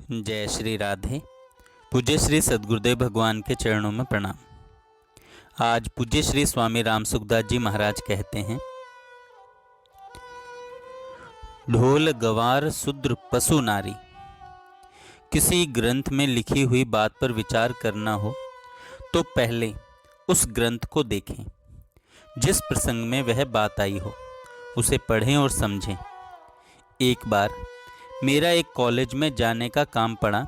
जय श्री राधे। पूज्य श्री सद्गुरुदेव भगवान के चरणों में प्रणाम। आज पूज्य श्री स्वामी राम सुखदास जी महाराज कहते हैं, ढोल गवार शूद्र पशु नारी। किसी ग्रंथ में लिखी हुई बात पर विचार करना हो तो पहले उस ग्रंथ को देखें। जिस प्रसंग में वह बात आई हो उसे पढ़ें और समझें। एक बार मेरा एक कॉलेज में जाने का काम पड़ा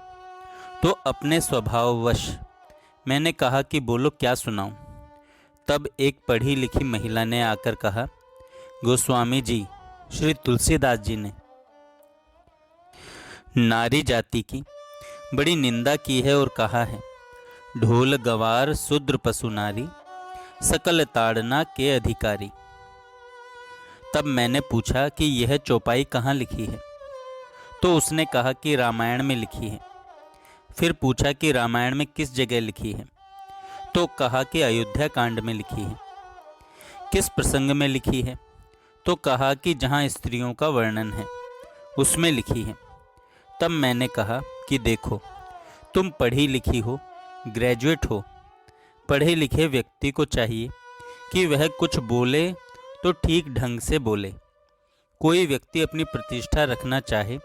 तो अपने स्वभाववश मैंने कहा कि बोलो क्या सुनाऊं। तब एक पढ़ी लिखी महिला ने आकर कहा, गोस्वामी जी श्री तुलसीदास जी ने नारी जाति की बड़ी निंदा की है और कहा है, ढोल गवार शूद्र पशु नारी, सकल ताड़ना के अधिकारी। तब मैंने पूछा कि यह चौपाई कहाँ लिखी है, तो उसने कहा कि रामायण में लिखी है। फिर पूछा कि रामायण में किस जगह लिखी है, तो कहा कि अयोध्या कांड में लिखी है। किस प्रसंग में लिखी है, तो कहा कि जहाँ स्त्रियों का वर्णन है उसमें लिखी है। तब मैंने कहा कि देखो, तुम पढ़ी लिखी हो, ग्रेजुएट हो। पढ़े लिखे व्यक्ति को चाहिए कि वह कुछ बोले तो ठीक ढंग से बोले। कोई व्यक्ति अपनी प्रतिष्ठा रखना चाहे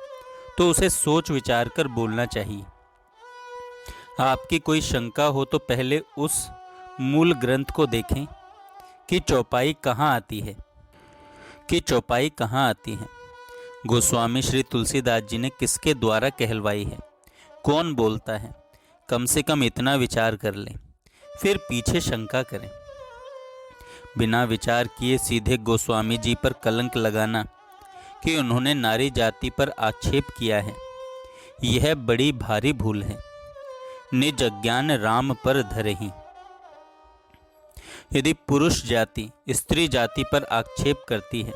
तो उसे सोच विचार कर बोलना चाहिए। आपकी कोई शंका हो तो पहले उस मूल ग्रंथ को देखें कि चौपाई कहाँ आती है। गोस्वामी श्री तुलसीदास जी ने किसके द्वारा कहलवाई है, कौन बोलता है, कम से कम इतना विचार कर लें, फिर पीछे शंका करें। बिना विचार किए सीधे गोस्वामी जी पर कलंक लगाना कि उन्होंने नारी जाति पर आक्षेप किया है, यह बड़ी भारी भूल है। निज अज्ञान राम पर धरहि। यदि पुरुष जाति स्त्री जाति पर आक्षेप करती है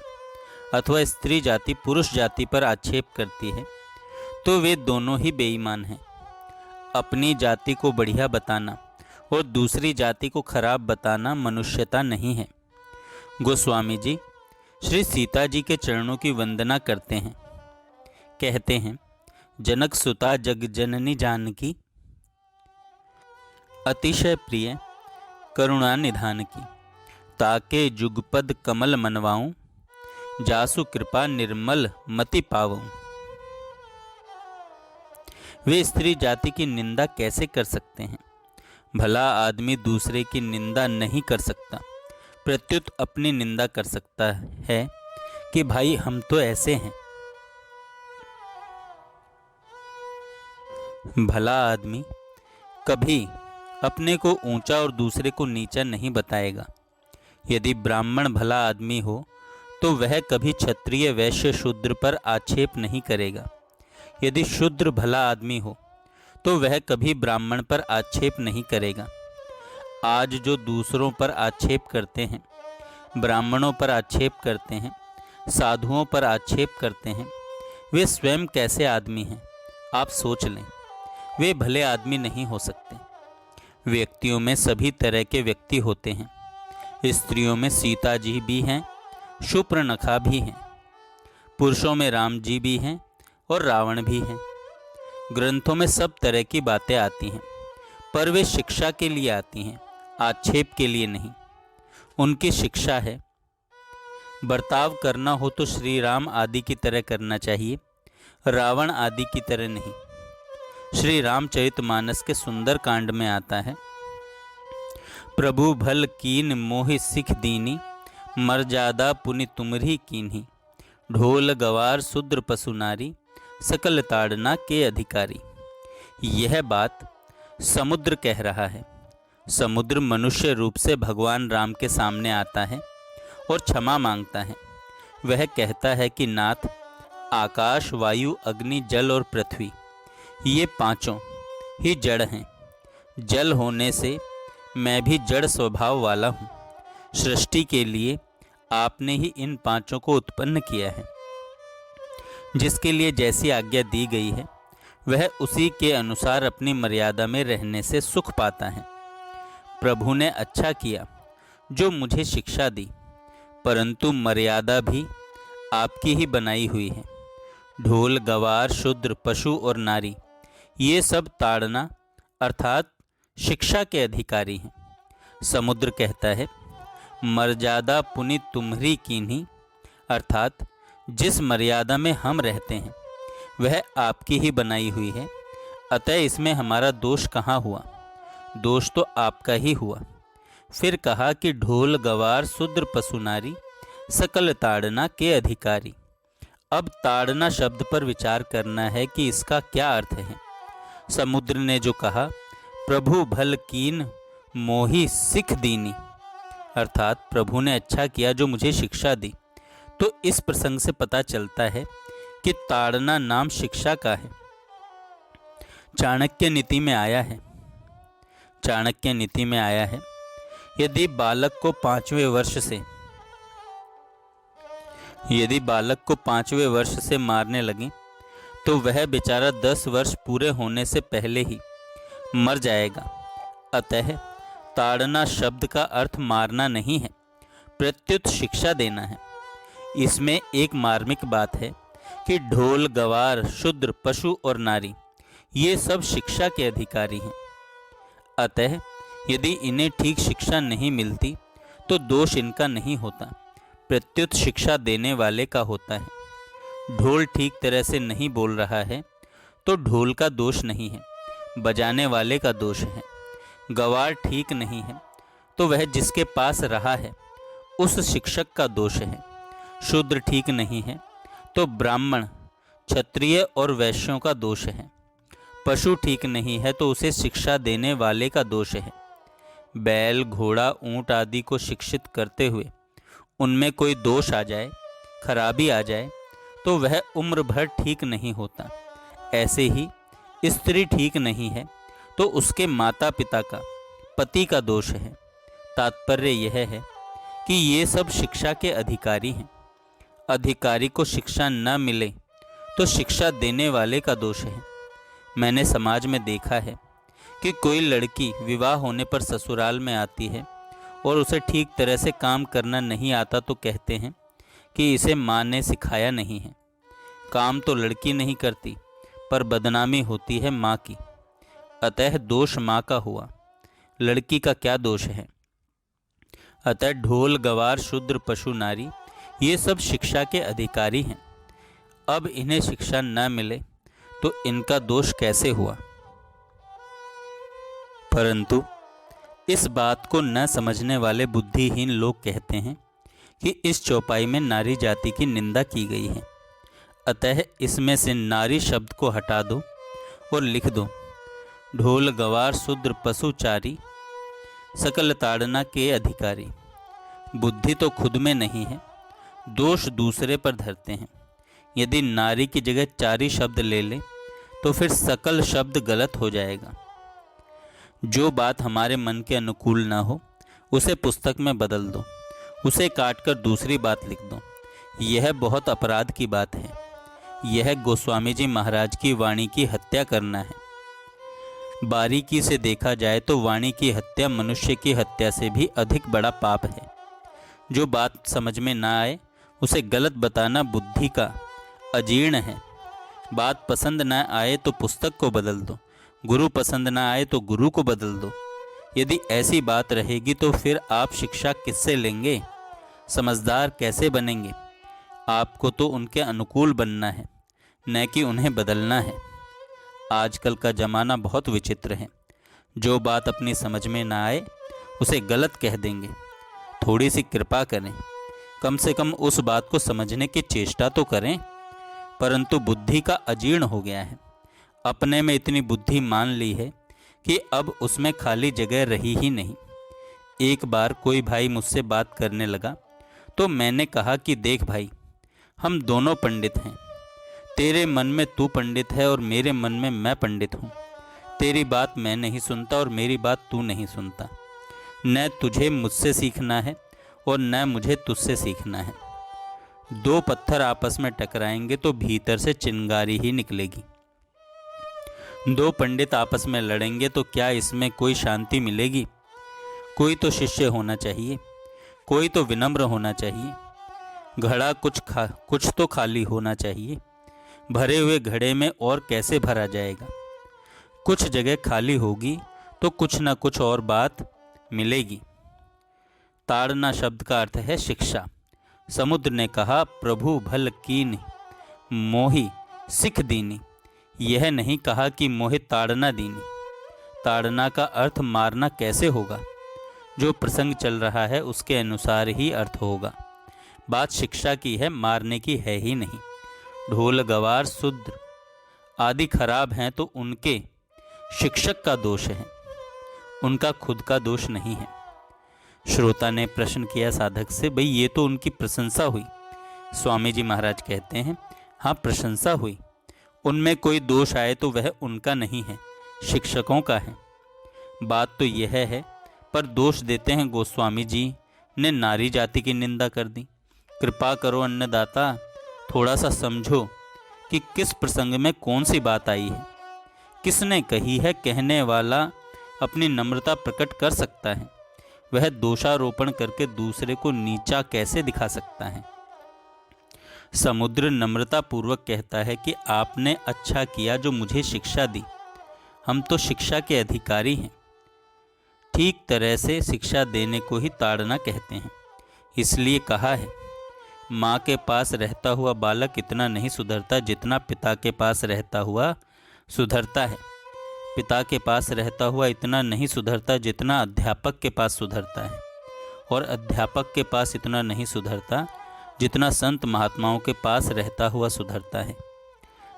अथवा स्त्री जाति पुरुष जाति पर आक्षेप करती है तो वे दोनों ही बेईमान हैं। अपनी जाति को बढ़िया बताना और दूसरी जाति को खराब बताना मनुष्यता नहीं है। गोस्वामी जी श्री सीता जी के चरणों की वंदना करते हैं। कहते हैं, जनक सुता जग जननी जानकी, अतिशय प्रिय करुणा निधान की। ताके जुगपद कमल मनवाऊं, जासु कृपा निर्मल मति पावऊं। वे स्त्री जाति की निंदा कैसे कर सकते हैं? भला आदमी दूसरे की निंदा नहीं कर सकता, प्रत्युत अपनी निंदा कर सकता है कि भाई हम तो ऐसे हैं। भला आदमी कभी अपने को ऊंचा और दूसरे को नीचा नहीं बताएगा। यदि ब्राह्मण भला आदमी हो तो वह कभी क्षत्रिय वैश्य शूद्र पर आक्षेप नहीं करेगा। यदि शूद्र भला आदमी हो तो वह कभी ब्राह्मण पर आक्षेप नहीं करेगा। आज जो दूसरों पर आक्षेप करते हैं, ब्राह्मणों पर आक्षेप करते हैं, साधुओं पर आक्षेप करते हैं, वे स्वयं कैसे आदमी हैं आप सोच लें। वे भले आदमी नहीं हो सकते। व्यक्तियों में सभी तरह के व्यक्ति होते हैं। स्त्रियों में सीता जी भी हैं, शूर्पणखा भी हैं। पुरुषों में राम जी भी हैं और रावण भी हैं। ग्रंथों में सब तरह की बातें आती हैं, पर वे शिक्षा के लिए आती हैं, आक्षेप के लिए नहीं। उनकी शिक्षा है, बर्ताव करना हो तो श्री राम आदि की तरह करना चाहिए, रावण आदि की तरह नहीं। श्री रामचरितमानस के सुंदर कांड में आता है, प्रभु भल कीन मोहि सिख दीनी, मर्यादा पुनि तुमरी कीन्ही। ढोल गवार शूद्र पशु नारी, सकल ताड़ना के अधिकारी। यह बात समुद्र कह रहा है। समुद्र मनुष्य रूप से भगवान राम के सामने आता है और क्षमा मांगता है। वह कहता है कि नाथ, आकाश वायु अग्नि जल और पृथ्वी ये पांचों ही जड़ हैं। जल होने से मैं भी जड़ स्वभाव वाला हूँ। सृष्टि के लिए आपने ही इन पांचों को उत्पन्न किया है। जिसके लिए जैसी आज्ञा दी गई है वह उसी के अनुसार अपनी मर्यादा में रहने से सुख पाता है। प्रभु ने अच्छा किया जो मुझे शिक्षा दी, परंतु मर्यादा भी आपकी ही बनाई हुई है। ढोल गवार शूद्र पशु और नारी ये सब ताड़ना अर्थात शिक्षा के अधिकारी हैं। समुद्र कहता है, मर्यादा पुनि तुम्हरी कीन्ही, अर्थात जिस मर्यादा में हम रहते हैं वह आपकी ही बनाई हुई है, अतः इसमें हमारा दोष कहाँ हुआ? दोष तो आपका ही हुआ। फिर कहा कि ढोल गवार शूद्र पशु नारी, सकल ताड़ना के अधिकारी। अब ताड़ना शब्द पर विचार करना है कि इसका क्या अर्थ है। समुद्र ने जो कहा, प्रभु भल कीन मोही सिख दीनी, अर्थात प्रभु ने अच्छा किया जो मुझे शिक्षा दी, तो इस प्रसंग से पता चलता है कि ताड़ना नाम शिक्षा का है। चाणक्य नीति में आया है, चाणक्य नीति में आया है, यदि बालक को 5वें वर्ष से मारने लगे तो वह बेचारा 10 वर्ष पूरे होने से पहले ही मर जाएगा। अतः ताड़ना शब्द का अर्थ मारना नहीं है, प्रत्युत शिक्षा देना है। इसमें एक मार्मिक बात है कि ढोल गवार शूद्र पशु और नारी ये सब शिक्षा के अधिकारी हैं। अतः यदि इन्हें ठीक शिक्षा नहीं मिलती तो दोष इनका नहीं होता, प्रत्युत शिक्षा देने वाले का होता है। ढोल ठीक तरह से नहीं बोल रहा है तो ढोल का दोष नहीं है, बजाने वाले का दोष है। गवार ठीक नहीं है तो वह जिसके पास रहा है उस शिक्षक का दोष है। शूद्र ठीक नहीं है तो ब्राह्मण, क्षत्रिय और वैश्यों का दोष है। पशु ठीक नहीं है तो उसे शिक्षा देने वाले का दोष है। बैल, घोड़ा, ऊंट आदि को शिक्षित करते हुए उनमें कोई दोष आ जाए, खराबी आ जाए तो वह उम्र भर ठीक नहीं होता। ऐसे ही स्त्री ठीक नहीं है तो उसके माता पिता का, पति का दोष है। तात्पर्य यह है कि ये सब शिक्षा के अधिकारी हैं। अधिकारी को शिक्षा न मिले तो शिक्षा देने वाले का दोष है। मैंने समाज में देखा है कि कोई लड़की विवाह होने पर ससुराल में आती है और उसे ठीक तरह से काम करना नहीं आता तो कहते हैं कि इसे माँ ने सिखाया नहीं है। काम तो लड़की नहीं करती पर बदनामी होती है माँ की। अतः दोष माँ का हुआ, लड़की का क्या दोष है? अतः ढोल गवार शूद्र पशु नारी ये सब शिक्षा के अधिकारी हैं। अब इन्हें शिक्षा न मिले तो इनका दोष कैसे हुआ? परंतु इस बात को न समझने वाले बुद्धिहीन लोग कहते हैं कि इस चौपाई में नारी जाति की निंदा की गई है, अतः इसमें से नारी शब्द को हटा दो और लिख दो ढोल गवार शूद्र पशुचारी सकल ताड़ना के अधिकारी। बुद्धि तो खुद में नहीं है, दोष दूसरे पर धरते हैं। यदि नारी की जगह चारी शब्द ले लें तो फिर सकल शब्द गलत हो जाएगा। जो बात हमारे मन के अनुकूल ना हो उसे पुस्तक में बदल दो, उसे काटकर दूसरी बात लिख दो। यह बहुत अपराध की बात है। यह गोस्वामी जी महाराज की वाणी की हत्या करना है। बारीकी से देखा जाए तो वाणी की हत्या मनुष्य की हत्या से भी अधिक बड़ा पाप है। जो बात समझ में ना आए उसे गलत बताना बुद्धि का अजीर्ण है। बात पसंद न आए तो पुस्तक को बदल दो, गुरु पसंद न आए तो गुरु को बदल दो। यदि ऐसी बात रहेगी तो फिर आप शिक्षा किससे लेंगे? समझदार कैसे बनेंगे? आपको तो उनके अनुकूल बनना है, न कि उन्हें बदलना है। आजकल का ज़माना बहुत विचित्र है। जो बात अपनी समझ में ना आए उसे गलत कह देंगे। थोड़ी सी कृपा करें, कम से कम उस बात को समझने की चेष्टा तो करें। परंतु बुद्धि का अजीर्ण हो गया है। अपने में इतनी बुद्धि मान ली है कि अब उसमें खाली जगह रही ही नहीं। एक बार कोई भाई मुझसे बात करने लगा तो मैंने कहा कि देख भाई, हम दोनों पंडित हैं। तेरे मन में तू पंडित है और मेरे मन में मैं पंडित हूँ। तेरी बात मैं नहीं सुनता और मेरी बात तू नहीं सुनता। न तुझे मुझसे सीखना है और न मुझे तुझसे सीखना है। दो पत्थर आपस में टकराएंगे तो भीतर से चिंगारी ही निकलेगी। दो पंडित आपस में लड़ेंगे तो क्या इसमें कोई शांति मिलेगी? कोई तो शिष्य होना चाहिए, कोई तो विनम्र होना चाहिए। घड़ा कुछ तो खाली होना चाहिए। भरे हुए घड़े में और कैसे भरा जाएगा? कुछ जगह खाली होगी तो कुछ न कुछ और बात मिलेगी। ताड़ना शब्द का अर्थ है शिक्षा। समुद्र ने कहा, प्रभु भल कीन्हि मोहि सिख दीनी। यह नहीं कहा कि मोहि ताड़ना दीनी। ताड़ना का अर्थ मारना कैसे होगा? जो प्रसंग चल रहा है उसके अनुसार ही अर्थ होगा। बात शिक्षा की है, मारने की है ही नहीं। ढोल गवार शूद्र आदि खराब हैं तो उनके शिक्षक का दोष है, उनका खुद का दोष नहीं है। श्रोता ने प्रश्न किया साधक से, भाई ये तो उनकी प्रशंसा हुई। स्वामी जी महाराज कहते हैं, हाँ प्रशंसा हुई, उनमें कोई दोष आए तो वह उनका नहीं है, शिक्षकों का है। बात तो यह है, पर दोष देते हैं गोस्वामी जी ने नारी जाति की निंदा कर दी। कृपा करो अन्नदाता, थोड़ा सा समझो कि किस प्रसंग में कौन सी बात आई है, किसने कही है। कहने वाला अपनी नम्रता प्रकट कर सकता है, वह दोषारोपण करके दूसरे को नीचा कैसे दिखा सकता है। समुद्र नम्रता पूर्वक कहता है कि आपने अच्छा किया जो मुझे शिक्षा दी, हम तो शिक्षा के अधिकारी हैं। ठीक तरह से शिक्षा देने को ही ताड़ना कहते हैं। इसलिए कहा है, माँ के पास रहता हुआ बालक इतना नहीं सुधरता जितना पिता के पास रहता हुआ सुधरता है। पिता के पास रहता हुआ इतना नहीं सुधरता जितना अध्यापक के पास सुधरता है, और अध्यापक के पास इतना नहीं सुधरता जितना संत महात्माओं के पास रहता हुआ सुधरता है।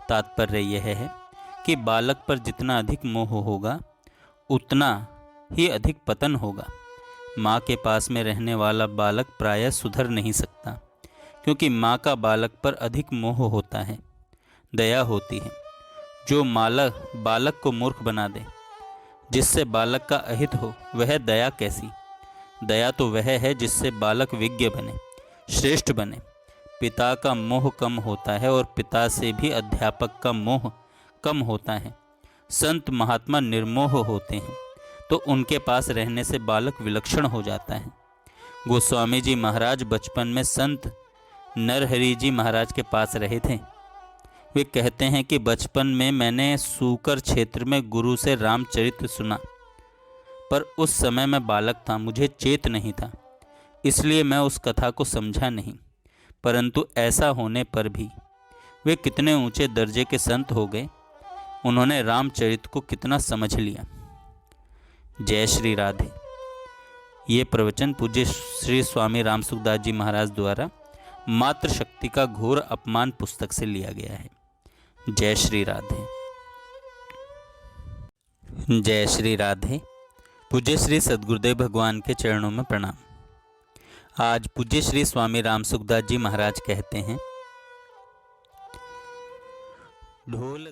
तात्पर्य यह है कि बालक पर जितना अधिक मोह होगा उतना ही अधिक पतन होगा। माँ के पास में रहने वाला बालक प्रायः सुधर नहीं सकता, क्योंकि माँ का बालक पर अधिक मोह होता है, दया होती है। जो बालक को मूर्ख बना दे, जिससे बालक का अहित हो, वह दया कैसी? दया तो वह है जिससे बालक विज्ञ बने, श्रेष्ठ बने। पिता का मोह कम होता है और पिता से भी अध्यापक का मोह कम होता है। संत महात्मा निर्मोह होते हैं तो उनके पास रहने से बालक विलक्षण हो जाता है। गोस्वामी जी महाराज बचपन में संत नरहरि जी महाराज के पास रहे थे। वे कहते हैं कि बचपन में मैंने सूकर क्षेत्र में गुरु से रामचरित्र सुना, पर उस समय मैं बालक था, मुझे चेत नहीं था, इसलिए मैं उस कथा को समझा नहीं। परंतु ऐसा होने पर भी वे कितने ऊंचे दर्जे के संत हो गए, उन्होंने रामचरित्र को कितना समझ लिया। जय श्री राधे। ये प्रवचन पूज्य श्री स्वामी राम सुखदास जी महाराज द्वारा मातृ शक्ति का घोर अपमान पुस्तक से लिया गया है। जय श्री राधे। जय श्री राधे। पूज्य श्री सद्गुरुदेव भगवान के चरणों में प्रणाम। आज पूज्य श्री स्वामी राम सुखदास जी महाराज कहते हैं, ढोल